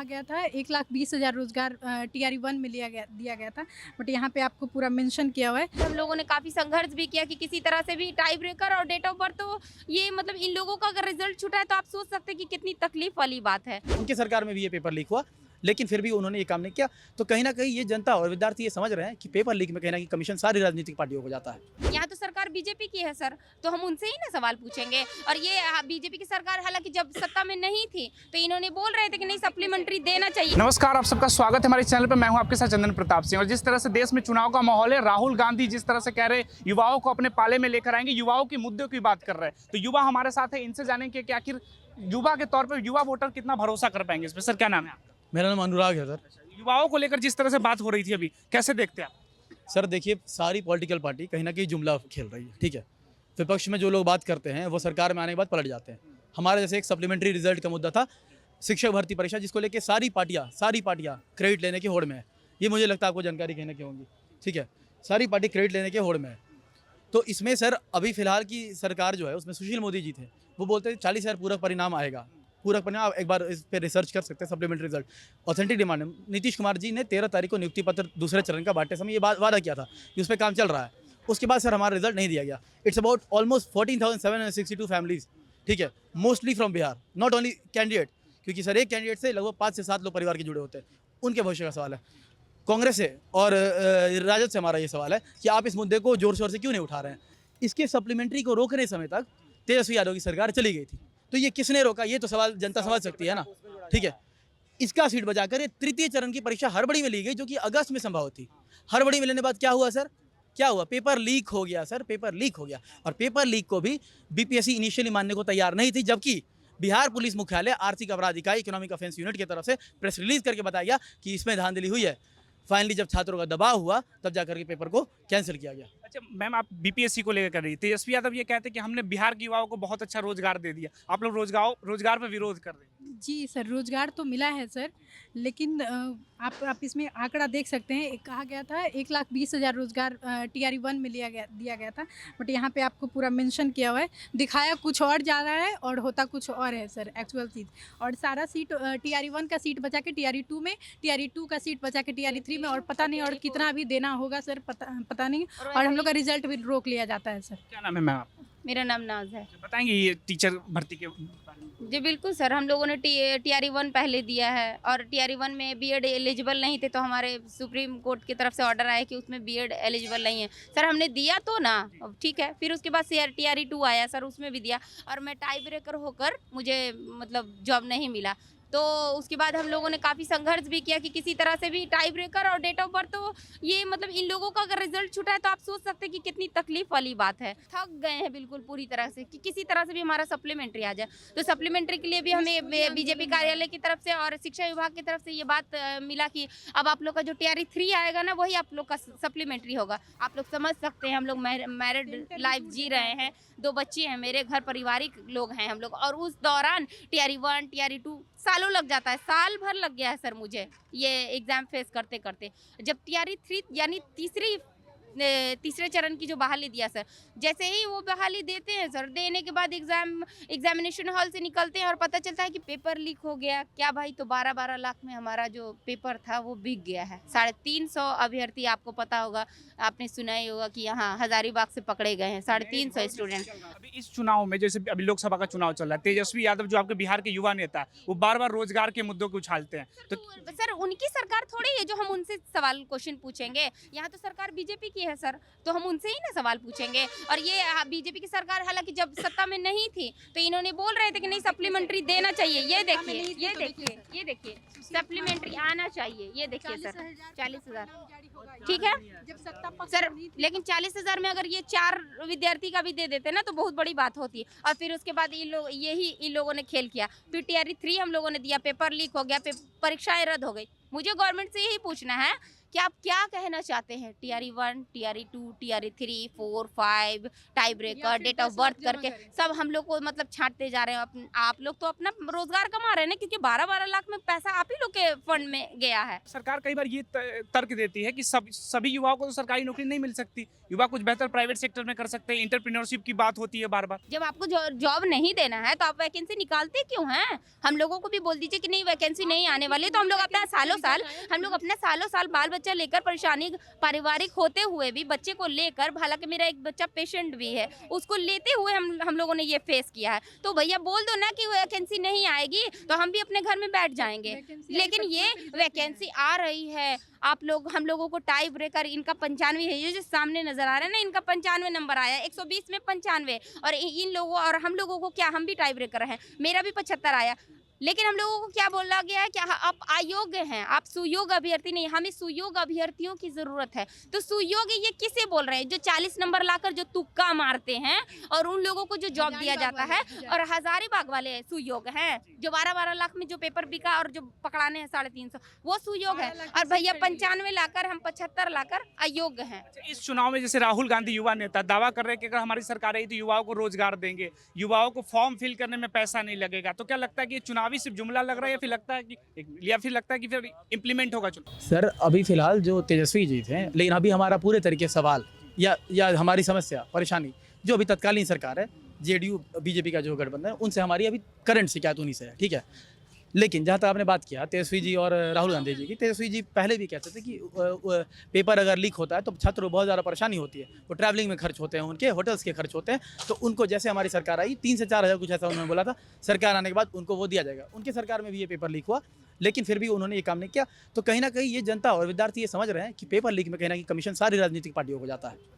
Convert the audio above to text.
गया था 1,20,000 रोजगार टीआरई 1 में दिया गया था, बट यहाँ पे आपको पूरा मेंशन किया हुआ है। हम लोगों ने काफी संघर्ष भी किया कि किसी तरह से भी टाई ब्रेकर और डेट ऑफ बर्थ, तो ये मतलब इन लोगों का अगर रिजल्ट छूटा है तो आप सोच सकते हैं कि कितनी तकलीफ वाली बात है। उनकी सरकार में भी ये पेपर लीक हुआ, लेकिन फिर भी उन्होंने ये काम नहीं किया। तो कहीं ना कहीं ये जनता और विद्यार्थी ये समझ रहे हैं कि पेपर लीक में कहीं ना कहीं कमीशन सारी राजनीतिक पार्टियों को जाता है। यहाँ तो सरकार बीजेपी की है सर, तो हम उनसे ही ना सवाल पूछेंगे। और ये बीजेपी की सरकार हालांकि जब सत्ता में नहीं थी तो इन्होंने बोल रहे थे कि नहीं सप्लीमेंट्री देना चाहिए। नमस्कार, आप सबका स्वागत है हमारे चैनल पर। मैं हूं आपके साथ चंदन प्रताप सिंह। और जिस तरह से देश में चुनाव का माहौल है, राहुल गांधी जिस तरह से कह रहे युवाओं को अपने पाले में लेकर आएंगे, युवाओं के मुद्दों की बात कर रहे हैं, तो युवा हमारे साथ है, इनसे जानेंगे कि आखिर युवा के तौर पर युवा वोटर कितना भरोसा कर पाएंगे इसमें। सर क्या नाम है आपका? मेरा नाम अनुराग है सर। युवाओं को लेकर जिस तरह से बात हो रही थी अभी, कैसे देखते हैं आप? सर देखिए, सारी पॉलिटिकल पार्टी कहीं ना कहीं जुमला खेल रही है, ठीक है। विपक्ष में जो लोग बात करते हैं वो सरकार में आने के बाद पलट जाते हैं। हमारे जैसे एक सप्लीमेंट्री रिजल्ट का मुद्दा था, शिक्षक भर्ती परीक्षा, जिसको लेके सारी पार्टियां क्रेडिट लेने की होड़ में है। ये मुझे लगता है आपको जानकारी कहने की होगी, ठीक है। सारी पार्टी क्रेडिट लेने के होड़ में है। तो इसमें सर अभी फिलहाल की सरकार जो है उसमें सुशील मोदी जी थे, वो बोलते थे 40,000 पूरक परिणाम आएगा। पूरक परिणाम आप एक बार इस पर रिसर्च कर सकते हैं, सप्लीमेंट्री रिजल्ट ऑथेंटिक डिमांड है। नीतीश कुमार जी ने 13 तारीख को नियुक्ति पत्र दूसरे चरण का बांटते समय ये वादा किया था कि उस पर काम चल रहा है। उसके बाद सर हमारा रिजल्ट नहीं दिया गया। इट्स अबाउट ऑलमोस्ट 14,762 फैमिलीज, ठीक है, mostly from Bihar, not only candidate, क्योंकि सर एक कैंडिडेट से लगभग 5 से 7 लोग परिवार के जुड़े होते हैं। उनके भविष्य का सवाल है। कांग्रेस से और राजद से हमारा ये सवाल है कि आप इस मुद्दे को जोर शोर से क्यों नहीं उठा रहे हैं। इसके सप्लीमेंट्री को रोकने समय तक तेजस्वी यादव की सरकार चली गई थी, तो ये किसने रोका, ये तो सवाल जनता समझ सकती है ना, ठीक है। इसका सीट बचाकर ये तृतीय चरण की परीक्षा हड़बड़ी में ली गई, जो कि अगस्त में संभव थी। हड़बड़ी में लेने के बाद क्या हुआ सर? क्या हुआ? पेपर लीक हो गया सर, पेपर लीक हो गया। और पेपर लीक को भी बीपीएससी इनिशियली मानने को तैयार नहीं थी, जबकि बिहार पुलिस मुख्यालय आर्थिक अपराध इकाई इकोनॉमिक ऑफेंस यूनिट की तरफ से प्रेस रिलीज करके बताया गया कि इसमें धांधली हुई है। फाइनली जब छात्रों का दबाव हुआ तब जाकर के पेपर को कैंसिल किया गया। अच्छा मैम, आप बीपीएससी को लेकर कर रही, तेजस्वी यादव ये कहते हैं कि हमने बिहार के युवाओं को बहुत अच्छा रोजगार दे दिया, आप लोग रोजगार पर विरोध कर रहे हैं। जी सर, रोजगार तो मिला है सर, लेकिन आप इसमें आंकड़ा देख सकते हैं। कहा गया था 1,20,000 रोजगार टीआरई 1 में दिया गया था, बट यहाँ पे आपको पूरा मेंशन किया हुआ है। दिखाया कुछ और जा रहा है और होता कुछ और है सर, एक्चुअल चीज़। और सारा सीट टीआरई 1 का सीट बचा के टीआरई 2 में, टीआरई 2 का सीट बचा के टीआरई 3 में, और पता नहीं और कितना भी देना होगा सर, पता नहीं। और हम लोग का रिजल्ट भी रोक लिया जाता है सर। क्या नाम है मैम आपका? मेरा नाम नाज है। बताएंगे ये टीचर भर्ती के बारे में? जी बिल्कुल सर, हम लोगों ने टीआरई 1 पहले दिया है और टीआरई 1 में बीएड एलिजिबल नहीं थे, तो हमारे सुप्रीम कोर्ट की तरफ से ऑर्डर आया कि उसमें बीएड एलिजिबल नहीं है। सर हमने दिया तो ना, ठीक है। फिर उसके बाद टीआरई 2 आया सर, उसमें भी दिया और मैं टाई ब्रेकर होकर मुझे मतलब जॉब नहीं मिला। तो उसके बाद हम लोगों ने काफ़ी संघर्ष भी किया कि किसी तरह से भी टाई ब्रेकर और डेट ऑफ बर्थ, तो ये मतलब इन लोगों का अगर रिजल्ट छूटा है तो आप सोच सकते हैं कि कितनी तकलीफ वाली बात है। थक गए हैं बिल्कुल पूरी तरह से कि किसी तरह से भी हमारा सप्लीमेंट्री आ जाए। तो सप्लीमेंट्री के लिए भी हमें बीजेपी कार्यालय की तरफ से और शिक्षा विभाग की तरफ से ये बात मिला कि अब आप लोग का जो टीआरई 3 आएगा ना, वही आप लोग का सप्लीमेंट्री होगा। आप लोग समझ सकते हैं, हम लोग मैरिड लाइफ जी रहे हैं, 2 बच्चे हैं, मेरे घर पारिवारिक लोग हैं हम लोग, और उस दौरान टीआरई 1 टीआरई 2 सालों लग जाता है। साल भर लग गया है सर मुझे ये एग्ज़ाम फेस करते करते। जब टीआरई 3 यानी तीसरे चरण की जो बहाली दिया सर, जैसे ही वो बहाली देते हैं सर, देने के बाद एग्जामिनेशन हॉल से निकलते हैं और पता चलता है कि पेपर लीक हो गया। क्या भाई, तो 12-12 लाख में हमारा जो पेपर था वो बिक गया है। 350 अभ्यर्थी, आपको पता होगा, आपने सुना ही होगा कि यहाँ हजारीबाग से पकड़े गए हैं 350 स्टूडेंट। अभी इस चुनाव में, जैसे अभी लोकसभा का चुनाव चल रहा है, तेजस्वी यादव जो आपके बिहार के युवा नेता है, वो बार-बार रोजगार के मुद्दों को उछालते हैं, तो सर उनकी सरकार थोड़ी है जो हम उनसे सवाल क्वेश्चन पूछेंगे। यहाँ तो सरकार बीजेपी की है सर, तो हम उनसे ही ना सवाल पूछेंगे। और ये बीजेपी की सरकार हालांकि जब सत्ता में नहीं थी तो इन्होंने बोल रहे थे कि नहीं सप्लीमेंट्री देना चाहिए। ये देखिए सप्लीमेंट्री आना चाहिए। ये देखिए सर, 40,000, ठीक है सर, लेकिन 40,000 में अगर ये 4 विद्यार्थी का भी दे देते ना तो बहुत बड़ी बात होती। और फिर उसके बाद इन लोगों ने खेल किया। फिर टीआरई 3 हम लोगों ने दिया, पेपर लीक हो गया, परीक्षाएं रद्द हो गई। मुझे गवर्नमेंट से यही पूछना है कि आप क्या कहना चाहते हैं? TRE 1, TRE 2, TRE 3, 4, 5 tie breaker, date of birth करके सब हम लोग को मतलब छांटते जा रहे हैं। आप लोग तो अपना रोजगार कमा रहे हैं ना, क्योंकि 12-12 लाख में पैसा आप ही लोग के फंड में गया है। सरकार कई बार ये तर्क देती है कि सभी युवाओं को तो सरकारी नौकरी नहीं मिल सकती, युवा कुछ बेहतर प्राइवेट सेक्टर में कर सकते हैं, इंटरप्रेन्योरशिप की बात होती है बार बार। जब आपको जॉब नहीं देना है तो आप वैकेंसी निकालते क्यों हैं? हम लोगों को भी बोल दीजिए कि नहीं वैकेंसी नहीं आने वाली, तो हम लोग अपना सालों साल बाल बच्चा लेकर परेशानी पारिवारिक होते हुए भी बच्चे को लेकर, हालांकि मेरा एक बच्चा पेशेंट भी है, उसको लेते हुए हम लोगों ने ये फेस किया है। तो भैया बोल दो ना कि वैकेंसी नहीं आएगी तो हम भी अपने घर में बैठ जाएंगे, लेकिन ये वैकेंसी आ रही है। हम लोगों को टाई ब्रेकर इनका 95 है, ये जो सामने नजर आ रहा है ना, इनका 95 नंबर आया, 120 में 95, और इन लोगों और हम लोगों को क्या, हम भी टाई ब्रेकर हैं, मेरा भी 75 आया, लेकिन हम लोगों को क्या बोला गया है कि आप अयोग्य हैं, आप सुयोग्य अभ्यर्थी नहीं, हमें सुयोग्य अभ्यर्थियों की जरूरत है। तो सुयोग्य ये किसे बोल रहे हैं? जो 40 नंबर लाकर जो तुक्का मारते हैं और उन लोगों को जो जॉब दिया जाता है, और हजारीबाग वाले सुयोग्य हैं, जो 12-12 लाख में जो पेपर बिका और जो पकड़ाने हैं 350, वो सुयोग्य है। और भैया 95 लाकर, हम 75 लाकर अयोग्य हैं। इस चुनाव में जैसे राहुल गांधी युवा नेता दावा कर रहे हैं कि अगर हमारी सरकार आई तो युवाओं को रोजगार देंगे, युवाओं को फॉर्म फिल करने में पैसा नहीं लगेगा, तो क्या लगता है कि ये चुनावी सिर्फ जुमला लग रहा है, या फिर लगता है कि फिर इम्प्लीमेंट होगा चुनाव? सर अभी फिलहाल जो तेजस्वी जी थे, लेकिन अभी हमारा पूरे तरीके सवाल या हमारी समस्या परेशानी जो अभी तत्कालीन सरकार है, जेडीयू बीजेपी का जो गठबंधन है, उनसे हमारी अभी करंट शिकायत उन्हीं से है, ठीक है। लेकिन जहाँ तक आपने बात किया तेजस्वी जी और राहुल गांधी जी की, तेजस्वी जी पहले भी कहते थे कि पेपर अगर लीक होता है तो छात्रों को बहुत ज़्यादा परेशानी होती है, वो ट्रैवलिंग में खर्च होते हैं, उनके होटल्स के खर्च होते हैं, तो उनको जैसे हमारी सरकार आई 3 से 4 हज़ार कुछ ऐसा उन्होंने बोला था, सरकार आने के बाद उनको वो दिया जाएगा। उनकी सरकार में भी ये पेपर लीक हुआ, लेकिन फिर भी उन्होंने ये काम नहीं किया। तो कहीं ना कहीं ये जनता और विद्यार्थी ये समझ रहे हैं कि पेपर लीक में कहीं ना कहीं कमीशन सारी राजनीतिक पार्टियों को जाता है।